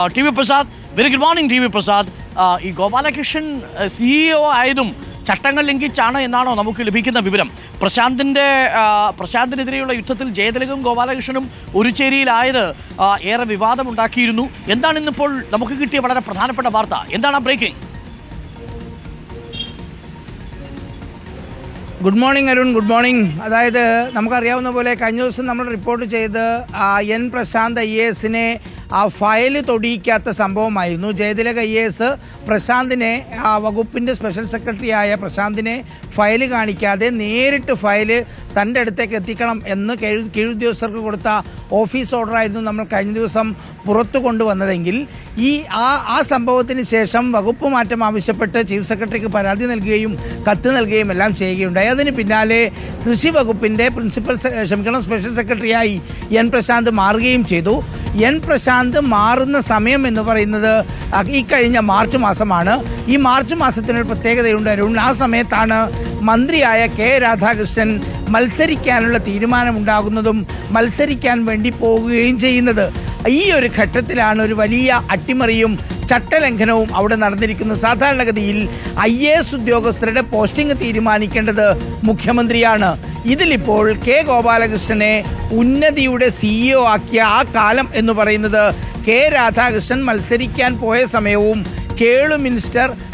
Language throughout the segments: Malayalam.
T V Prasad, very good morning T V Prasad. ഈ ഗോപാലകൃഷ്ണൻ CEO ആയതും ചട്ടങ്ങൾ ലംഘിച്ചാണ് എന്നാണോ നമുക്ക് ലഭിക്കുന്ന വിവരം? പ്രശാന്തിനെതിരെയുള്ള യുദ്ധത്തിൽ ജയതിലകും ഗോപാലകൃഷ്ണനും ഒരു ചേരിയിലായത് ഏറെ വിവാദമുണ്ടാക്കിയിരുന്നു. എന്താണ് ഇന്നിപ്പോൾ നമുക്ക് കിട്ടിയ വളരെ പ്രധാനപ്പെട്ട വാർത്ത? എന്താണ് ആ breaking? Good morning Arun, good morning. അതായത് നമുക്കറിയാവുന്ന പോലെ കഴിഞ്ഞ ദിവസം നമ്മൾ റിപ്പോർട്ട് ചെയ്ത് എൻ പ്രശാന്ത് IAS ആ ഫയൽ തൊടിയിക്കാത്ത സംഭവമായിരുന്നു. ജയതിലക് IAS പ്രശാന്തിനെ, വകുപ്പിൻ്റെ സ്പെഷ്യൽ സെക്രട്ടറി ആയ പ്രശാന്തിനെ ഫയൽ കാണിക്കാതെ നേരിട്ട് ഫയൽ തൻ്റെ അടുത്തേക്ക് എത്തിക്കണം എന്ന് കീഴുദ്യോഗസ്ഥർക്ക് കൊടുത്ത ഓഫീസ് ഓർഡറായിരുന്നു നമ്മൾ കഴിഞ്ഞ ദിവസം പുറത്തു കൊണ്ടുവന്നതെങ്കിൽ ആ സംഭവത്തിന് ശേഷം വകുപ്പ് മാറ്റം ആവശ്യപ്പെട്ട് ചീഫ് സെക്രട്ടറിക്ക് പരാതി നൽകുകയും കത്ത് നൽകുകയും എല്ലാം ചെയ്യുകയുണ്ടായി. അതിന് പിന്നാലെ കൃഷി വകുപ്പിൻ്റെ സ്പെഷ്യൽ സെക്രട്ടറിയായി എൻ പ്രശാന്ത് മാറുകയും ചെയ്തു. എൻ പ്രശാന്ത് മാറുന്ന സമയം എന്ന് പറയുന്നത് ഈ കഴിഞ്ഞ മാർച്ച് മാസമാണ്. ഈ മാർച്ച് മാസത്തിനൊരു പ്രത്യേകതയുണ്ട് അരുൺ. ആ സമയത്താണ് മന്ത്രിയായ കെ രാധാകൃഷ്ണൻ മത്സരിക്കാനുള്ള തീരുമാനമുണ്ടാകുന്നതും മത്സരിക്കാൻ വേണ്ടി പോകുകയും ചെയ്യുന്നത്. ഈ ഒരു ഘട്ടത്തിലാണ് ഒരു വലിയ അട്ടിമറിയും ചട്ടലംഘനവും അവിടെ നടന്നിരിക്കുന്നത്. സാധാരണഗതിയിൽ IAS ഉദ്യോഗസ്ഥരുടെ പോസ്റ്റിംഗ് തീരുമാനിക്കേണ്ടത് മുഖ്യമന്ത്രിയാണ്. ഇതിലിപ്പോൾ കെ ഗോപാലകൃഷ്ണനെ ഉന്നതിയുടെ CEO ആക്കിയ ആ കാലം എന്ന് പറയുന്നത് കെ രാധാകൃഷ്ണൻ മത്സരിക്കാൻ പോയ സമയവും കേളു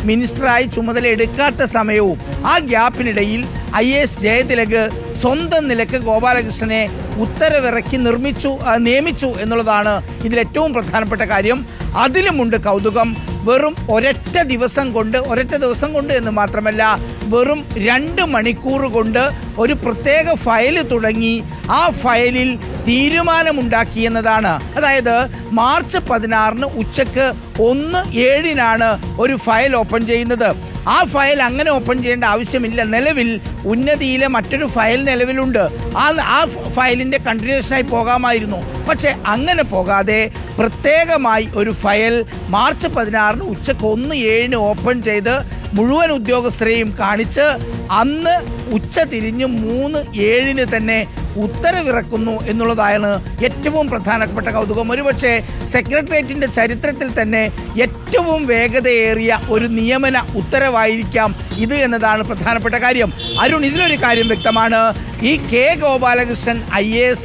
മിനിസ്റ്ററായി ചുമതല എടുക്കാത്ത സമയവും, ആ ഗ്യാപ്പിനിടയിൽ IAS ജയതിലക് സ്വന്തം നിലക്ക് ഗോപാലകൃഷ്ണനെ ഉത്തരവിറക്കി നിയമിച്ചു എന്നുള്ളതാണ് ഇതിലേറ്റവും പ്രധാനപ്പെട്ട കാര്യം. അതിലുമുണ്ട് കൗതുകം. വെറും ഒരൊറ്റ ദിവസം കൊണ്ട് എന്ന് മാത്രമല്ല, വെറും 2 മണിക്കൂർ കൊണ്ട് ഒരു പ്രത്യേക ഫയൽ തുടങ്ങി ആ ഫയലിൽ തീരുമാനമുണ്ടാക്കി എന്നതാണ്. അതായത് മാർച്ച് 16 ഉച്ചക്ക് 1:07 ഒരു ഫയൽ ഓപ്പൺ ചെയ്യുന്നത്. ആ ഫയൽ അങ്ങനെ ഓപ്പൺ ചെയ്യേണ്ട ആവശ്യമില്ല. നിലവിൽ ഉന്നതിയിലെ മറ്റൊരു ഫയൽ നിലവിലുണ്ട്. ആ ഫയലിന്റെ കണ്ടിന്യൂഷനായി പോകാമായിരുന്നു. പക്ഷെ അങ്ങനെ പോകാതെ പ്രത്യേകമായി ഒരു ഫയൽ മാർച്ച് 16 ഉച്ചക്ക് 1:07 ഓപ്പൺ ചെയ്ത് മുഴുവൻ ഉദ്യോഗസ്ഥരെയും കാണിച്ച് അന്ന് ഉച്ച തിരിഞ്ഞ് 3:07 തന്നെ ഉത്തരവിറക്കുന്നു എന്നുള്ളതാണ് ഏറ്റവും പ്രധാനപ്പെട്ട കൗതുകം. ഒരുപക്ഷെ സെക്രട്ടേറിയറ്റിന്റെ ചരിത്രത്തിൽ തന്നെ ഏറ്റവും വേഗതയേറിയ ഒരു നിയമന ഉത്തരവായിരിക്കാം ഇത് എന്നതാണ് പ്രധാനപ്പെട്ട കാര്യം. അരുൺ, ഇതിലൊരു കാര്യം വ്യക്തമാണ്. ഈ കെ ഗോപാലകൃഷ്ണൻ IAS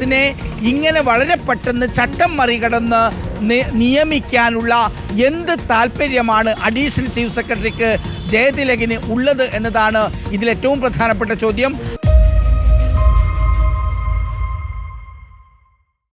ഇങ്ങനെ വളരെ പെട്ടെന്ന് ചട്ടം മറികടന്ന് നിയമിക്കാനുള്ള എന്ത് താല്പര്യമാണ് അഡീഷണൽ ചീഫ് സെക്രട്ടറിക്ക് ജയതിലകിന് ഉള്ളത് എന്നതാണ് ഇതിലേറ്റവും പ്രധാനപ്പെട്ട ചോദ്യം.